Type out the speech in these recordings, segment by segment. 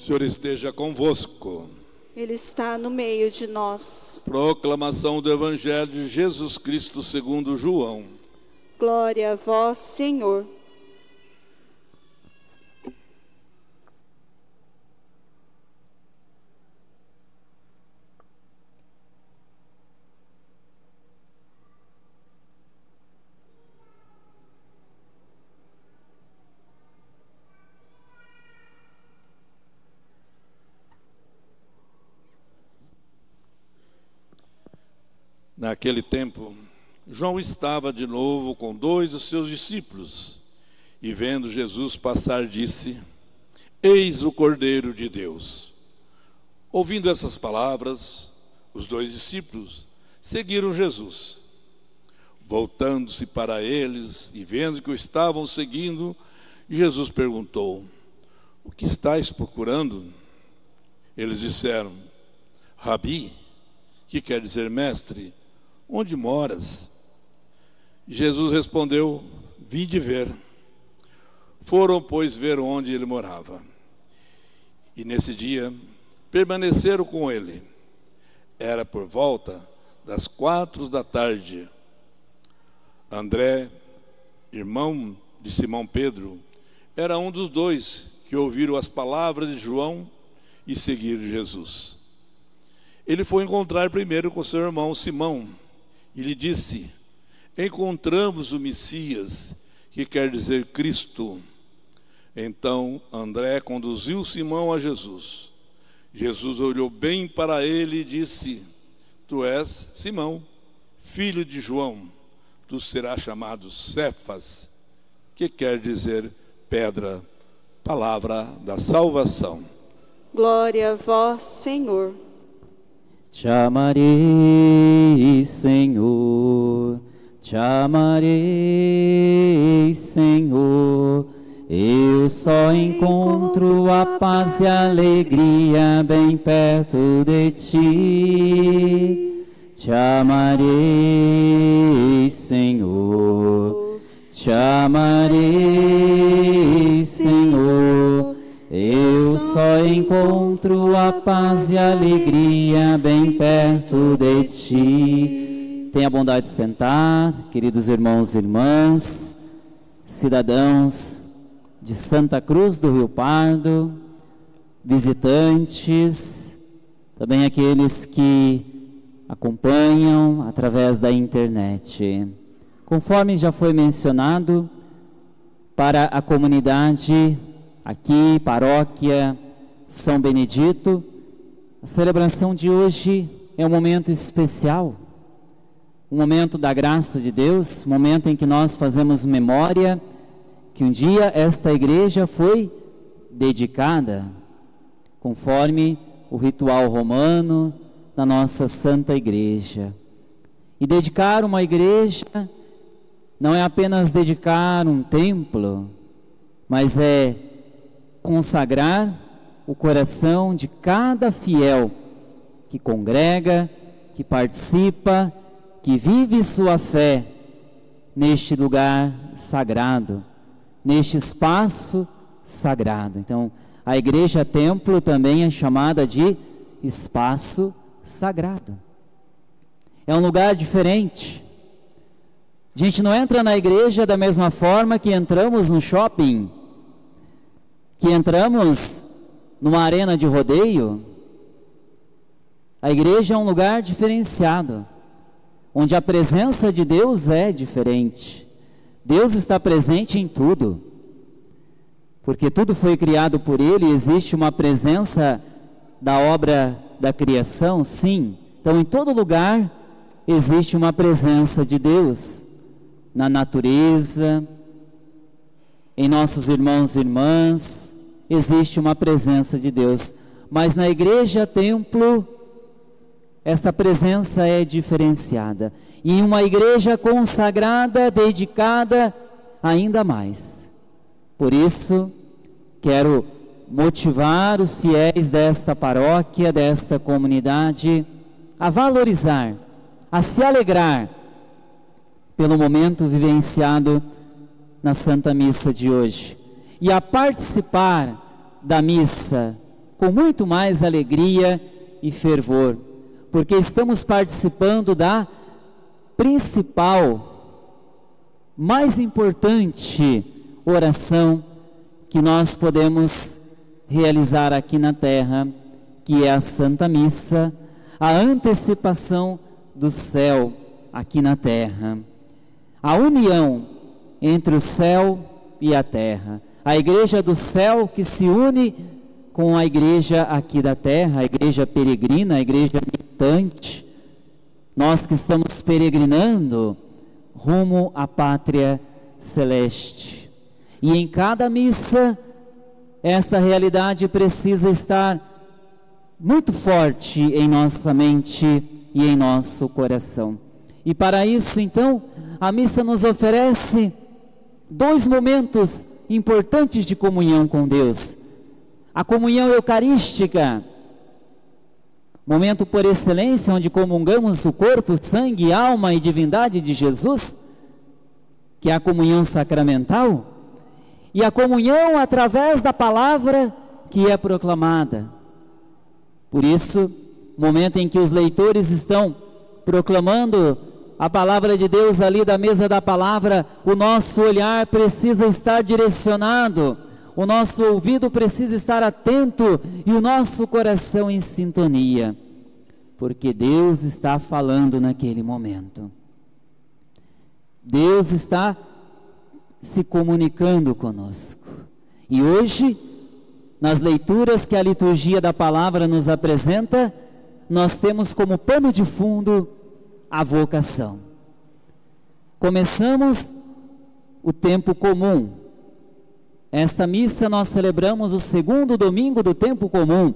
Senhor esteja convosco. Ele está no meio de nós. Proclamação do Evangelho de Jesus Cristo segundo João. Glória a vós, Senhor. Naquele tempo, João estava de novo com 2 dos seus discípulos, e vendo Jesus passar, disse: Eis o Cordeiro de Deus. Ouvindo essas palavras, os 2 discípulos seguiram Jesus. Voltando-se para eles e vendo que o estavam seguindo, Jesus perguntou: O que estáis procurando? Eles disseram: Rabi, que quer dizer mestre, onde moras? Jesus respondeu: Vinde ver. Foram, pois, ver onde ele morava. E nesse dia permaneceram com ele. Era por volta das 4 da tarde. André, irmão de Simão Pedro, era um dos 2 que ouviram as palavras de João e seguiram Jesus. Ele foi encontrar primeiro com seu irmão Simão e lhe disse: Encontramos o Messias, que quer dizer Cristo. Então André conduziu Simão a Jesus. Jesus olhou bem para ele e disse: Tu és Simão, filho de João. Tu serás chamado Cefas, que quer dizer pedra. Palavra da salvação. Glória a vós, Senhor. Te amarei, Senhor, te amarei, Senhor. Eu só encontro a paz e a alegria bem perto de ti. Te amarei, Senhor, te amarei, Senhor. Eu só encontro a paz e a alegria bem perto de ti. Tenha a bondade de sentar, queridos irmãos e irmãs, cidadãos de Santa Cruz do Rio Pardo, visitantes, também aqueles que acompanham através da internet. Conforme já foi mencionado, para a comunidade aqui, paróquia São Benedito, a celebração de hoje é um momento especial, um momento da graça de Deus, um momento em que nós fazemos memória que um dia esta igreja foi dedicada, conforme o ritual romano da nossa Santa Igreja. E dedicar uma igreja não é apenas dedicar um templo, mas é consagrar o coração de cada fiel que congrega, que participa, que vive sua fé neste lugar sagrado, neste espaço sagrado. Então, a igreja templo também é chamada de espaço sagrado. É um lugar diferente. A gente não entra na igreja da mesma forma que entramos no shopping, que entramos numa arena de rodeio. A igreja é um lugar diferenciado, onde a presença de Deus é diferente. Deus está presente em tudo, porque tudo foi criado por Ele, e existe uma presença da obra da criação, sim. Então, em todo lugar existe uma presença de Deus, na natureza, em nossos irmãos e irmãs, existe uma presença de Deus. Mas na igreja, templo, esta presença é diferenciada. E em uma igreja consagrada, dedicada, ainda mais. Por isso, quero motivar os fiéis desta paróquia, desta comunidade, a valorizar, a se alegrar pelo momento vivenciado na Santa Missa de hoje, e a participar da missa com muito mais alegria e fervor, porque estamos participando da principal, mais importante oração que nós podemos realizar aqui na terra, que é a Santa Missa, a antecipação do céu aqui na terra, a união entre o céu e a terra, a igreja do céu que se une com a igreja aqui da terra, a igreja peregrina, a igreja militante, nós que estamos peregrinando rumo à pátria celeste. E em cada missa, essa realidade precisa estar muito forte em nossa mente e em nosso coração. E para isso, então, a missa nos oferece 2 momentos importantes de comunhão com Deus. A comunhão eucarística, momento por excelência, onde comungamos o corpo, sangue, alma e divindade de Jesus, que é a comunhão sacramental, e a comunhão através da palavra que é proclamada. Por isso, momento em que os leitores estão proclamando a palavra de Deus ali da mesa da palavra, o nosso olhar precisa estar direcionado, o nosso ouvido precisa estar atento e o nosso coração em sintonia, porque Deus está falando naquele momento. Deus está se comunicando conosco. E hoje, nas leituras que a liturgia da palavra nos apresenta, nós temos como pano de fundo a vocação. Começamos o tempo comum. Esta missa nós celebramos o 2º domingo do tempo comum.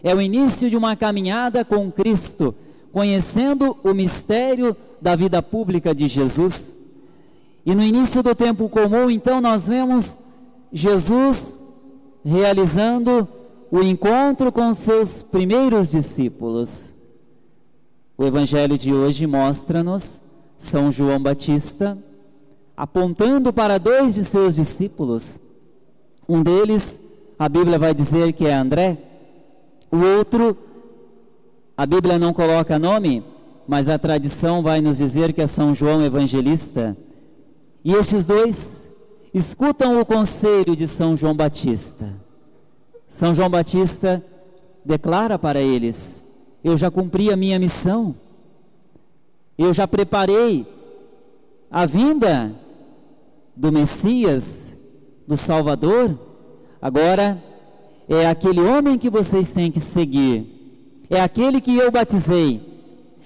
É o início de uma caminhada com Cristo, conhecendo o mistério da vida pública de Jesus. E no início do tempo comum, então, nós vemos Jesus realizando o encontro com seus primeiros discípulos. O evangelho de hoje mostra-nos São João Batista apontando para 2 de seus discípulos. Um deles, a Bíblia vai dizer que é André. O outro, a Bíblia não coloca nome, mas a tradição vai nos dizer que é São João Evangelista. E estes 2 escutam o conselho de São João Batista. São João Batista declara para eles: eu já cumpri a minha missão, eu já preparei a vinda do Messias, do Salvador. Agora é aquele homem que vocês têm que seguir, é aquele que eu batizei,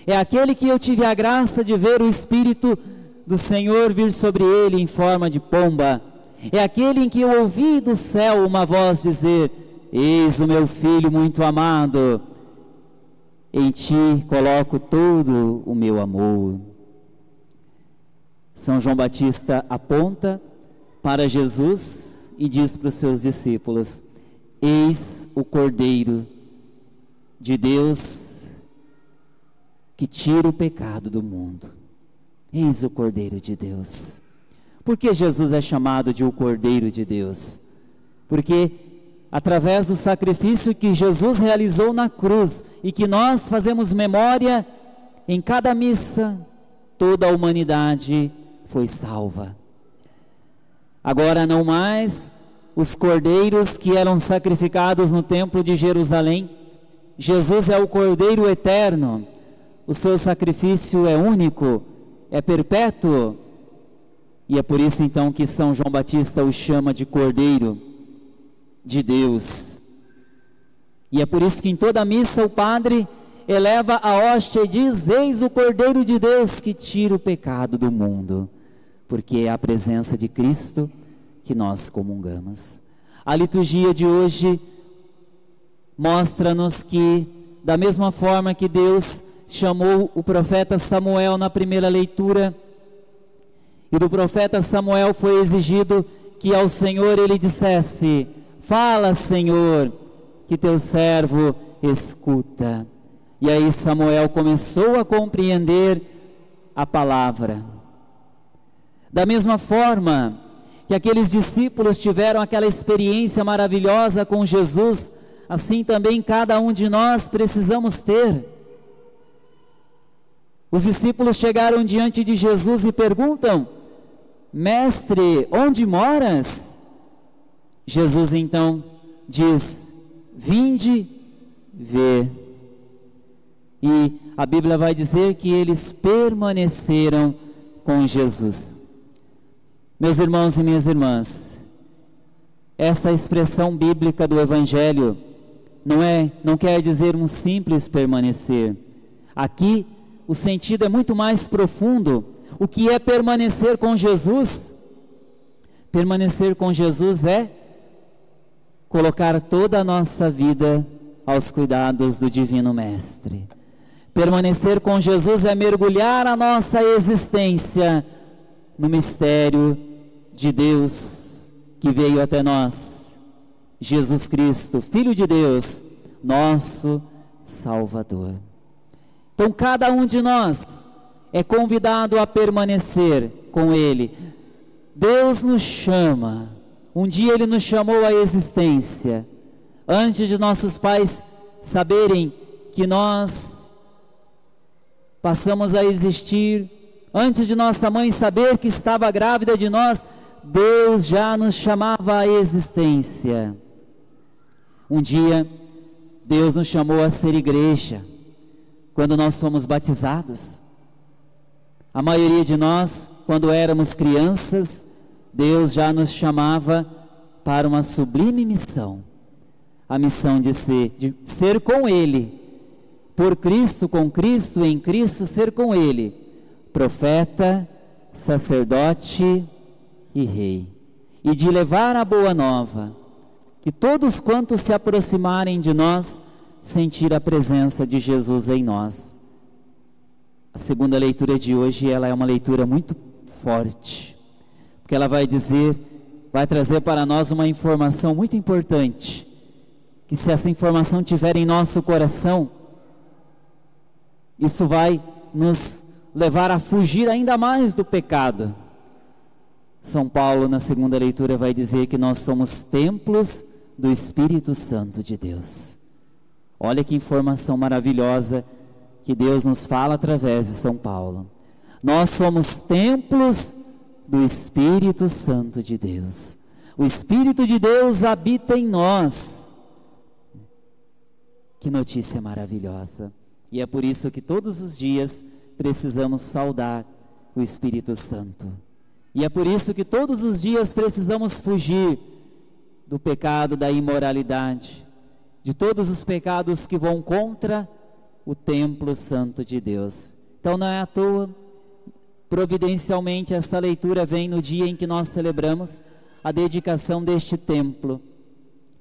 é aquele que eu tive a graça de ver o Espírito do Senhor vir sobre ele em forma de pomba, é aquele em que eu ouvi do céu uma voz dizer: eis o meu filho muito amado, em ti coloco todo o meu amor. São João Batista aponta para Jesus e diz para os seus discípulos: eis o Cordeiro de Deus que tira o pecado do mundo. Eis o Cordeiro de Deus. Por que Jesus é chamado de o Cordeiro de Deus? Porque através do sacrifício que Jesus realizou na cruz e que nós fazemos memória em cada missa, toda a humanidade foi salva. Agora não mais os cordeiros que eram sacrificados no templo de Jerusalém. Jesus é o Cordeiro eterno. O seu sacrifício é único, é perpétuo. E é por isso então que São João Batista o chama de Cordeiro de Deus. E é por isso que em toda missa o padre eleva a hóstia e diz: eis o Cordeiro de Deus que tira o pecado do mundo, porque é a presença de Cristo que nós comungamos. A liturgia de hoje mostra-nos que, da mesma forma que Deus chamou o profeta Samuel na primeira leitura, e do profeta Samuel foi exigido que ao Senhor ele dissesse: fala, Senhor, que teu servo escuta. E aí Samuel começou a compreender a palavra. Da mesma forma que aqueles discípulos tiveram aquela experiência maravilhosa com Jesus assim também cada um de nós precisamos ter. Os discípulos chegaram diante de Jesus e perguntam: Mestre, onde moras? Jesus então diz: Vinde ver. E a Bíblia vai dizer que eles permaneceram com Jesus. Meus irmãos e minhas irmãs, esta expressão bíblica do Evangelho não quer dizer um simples permanecer. Aqui o sentido é muito mais profundo. O que é permanecer com Jesus? Permanecer com Jesus é colocar toda a nossa vida aos cuidados do Divino Mestre. Permanecer com Jesus é mergulhar a nossa existência no mistério de Deus que veio até nós, Jesus Cristo, Filho de Deus, nosso Salvador. Então cada um de nós é convidado a permanecer com Ele. Deus nos chama. Um dia Ele nos chamou à existência. Antes de nossos pais saberem que nós passamos a existir, antes de nossa mãe saber que estava grávida de nós, Deus já nos chamava à existência. Um dia, Deus nos chamou a ser igreja, quando nós fomos batizados. A maioria de nós, quando éramos crianças, Deus já nos chamava para uma sublime missão. A missão de ser com Ele, por Cristo, com Cristo, em Cristo, ser com Ele, profeta, sacerdote e rei, e de levar a boa nova, que todos quantos se aproximarem de nós, sentir a presença de Jesus em nós. A segunda leitura de hoje, ela é uma leitura muito forte, porque ela vai trazer para nós uma informação muito importante, que se essa informação estiver em nosso coração, isso vai nos levar a fugir ainda mais do pecado. São Paulo, na segunda leitura, vai dizer que nós somos templos do Espírito Santo de Deus. Olha que informação maravilhosa que Deus nos fala através de São Paulo. Nós somos templos do Espírito Santo de Deus. O Espírito de Deus habita em nós. Que notícia maravilhosa! E é por isso que todos os dias precisamos saudar o Espírito Santo. E é por isso que todos os dias precisamos fugir do pecado da imoralidade, de todos os pecados que vão contra o templo santo de Deus. Então não é à toa, providencialmente, esta leitura vem no dia em que nós celebramos a dedicação deste templo.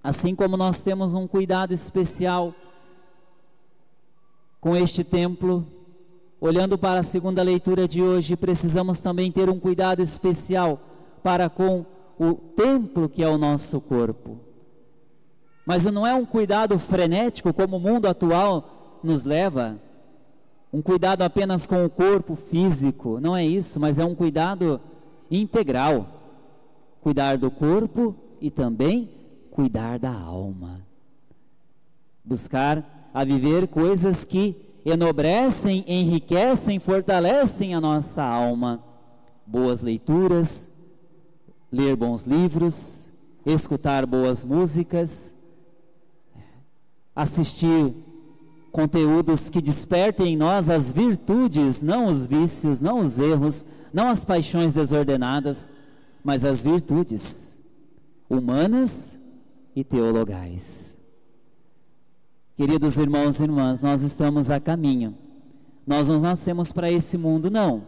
Assim como nós temos um cuidado especial com este templo, olhando para a segunda leitura de hoje, precisamos também ter um cuidado especial para com o templo que é o nosso corpo. Mas não é um cuidado frenético como o mundo atual nos leva, um cuidado apenas com o corpo físico, não é isso, mas é um cuidado integral, cuidar do corpo e também cuidar da alma, buscar a viver coisas que enobrecem, enriquecem, fortalecem a nossa alma, boas leituras, ler bons livros, escutar boas músicas, assistir conteúdos que despertem em nós as virtudes, não os vícios, não os erros, não as paixões desordenadas, mas as virtudes humanas e teologais. Queridos irmãos e irmãs, nós estamos a caminho. Nós não nascemos para esse mundo, não.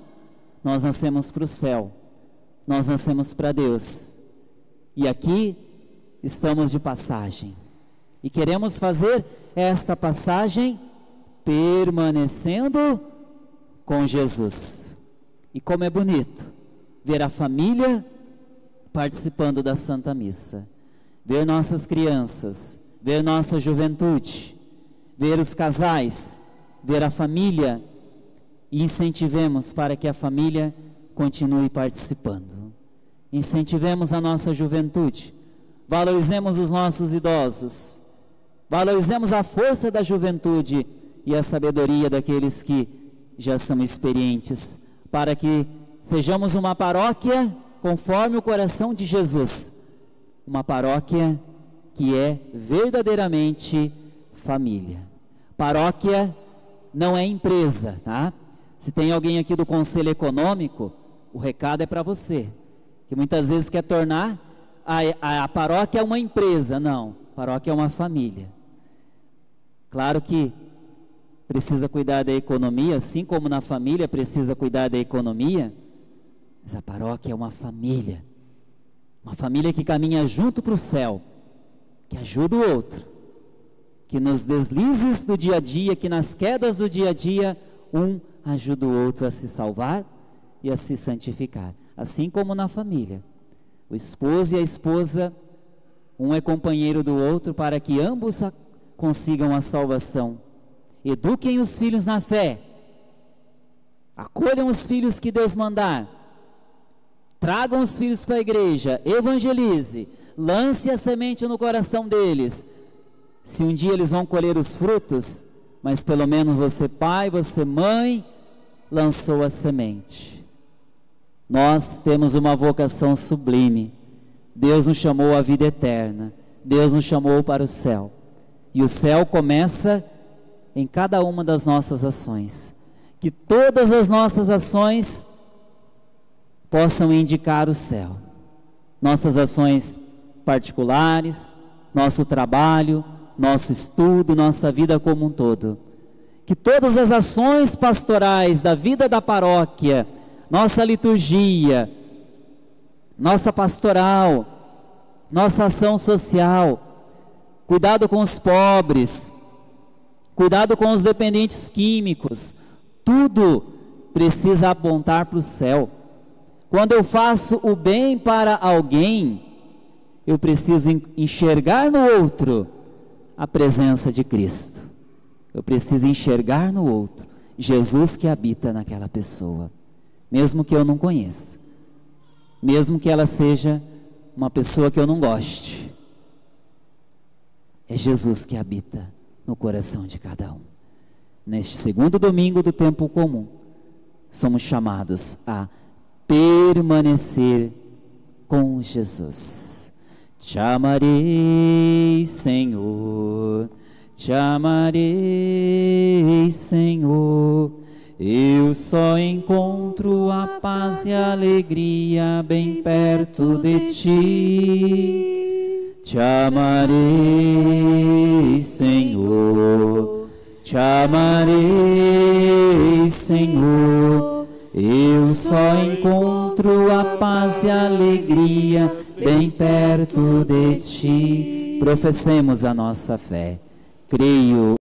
Nós nascemos para o céu. Nós nascemos para Deus. E aqui estamos de passagem. E queremos fazer esta passagem permanecendo com Jesus. E como é bonito ver a família participando da Santa Missa. Ver nossas crianças, ver nossa juventude, ver os casais, ver a família, e incentivemos para que a família continue participando. Incentivemos a nossa juventude, valorizemos os nossos idosos, Valorizemos a força da juventude e a sabedoria daqueles que já são experientes, para que sejamos uma paróquia conforme o coração de Jesus, uma paróquia que é verdadeiramente família. Paróquia não é empresa, tá? Se tem alguém aqui do Conselho Econômico, o recado é para você, que muitas vezes quer tornar a paróquia uma empresa. Não, paróquia é uma família. Claro que precisa cuidar da economia, assim como na família precisa cuidar da economia, mas a paróquia é uma família que caminha junto para o céu, que ajuda o outro, que nos deslizes do dia a dia, que nas quedas do dia a dia, um ajuda o outro a se salvar e a se santificar, assim como na família. O esposo e a esposa, um é companheiro do outro para que ambos consigam a salvação. Eduquem os filhos na fé, acolham os filhos que Deus mandar, tragam os filhos para a igreja, evangelize, lance a semente no coração deles. Se um dia eles vão colher os frutos, mas pelo menos você pai, você mãe, lançou a semente. Nós temos uma vocação sublime. Deus nos chamou à vida eterna, Deus nos chamou para o céu, e o céu começa em cada uma das nossas ações. Que todas as nossas ações possam indicar o céu. Nossas ações particulares, nosso trabalho, nosso estudo, nossa vida como um todo. Que todas as ações pastorais da vida da paróquia, nossa liturgia, nossa pastoral, nossa ação social, cuidado com os pobres, cuidado com os dependentes químicos, tudo precisa apontar para o céu. Quando eu faço o bem para alguém, eu preciso enxergar no outro a presença de Cristo. Eu preciso enxergar no outro Jesus que habita naquela pessoa, mesmo que eu não conheça, mesmo que ela seja uma pessoa que eu não goste. É Jesus que habita no coração de cada um. Neste segundo domingo do tempo comum, somos chamados a permanecer com Jesus. Te amarei, Senhor, te amarei, Senhor. Eu só encontro a paz e a alegria bem perto de ti. Te amarei, Senhor, te amarei, Senhor. Eu só encontro a paz e a alegria bem perto de ti. Professemos a nossa fé. Creio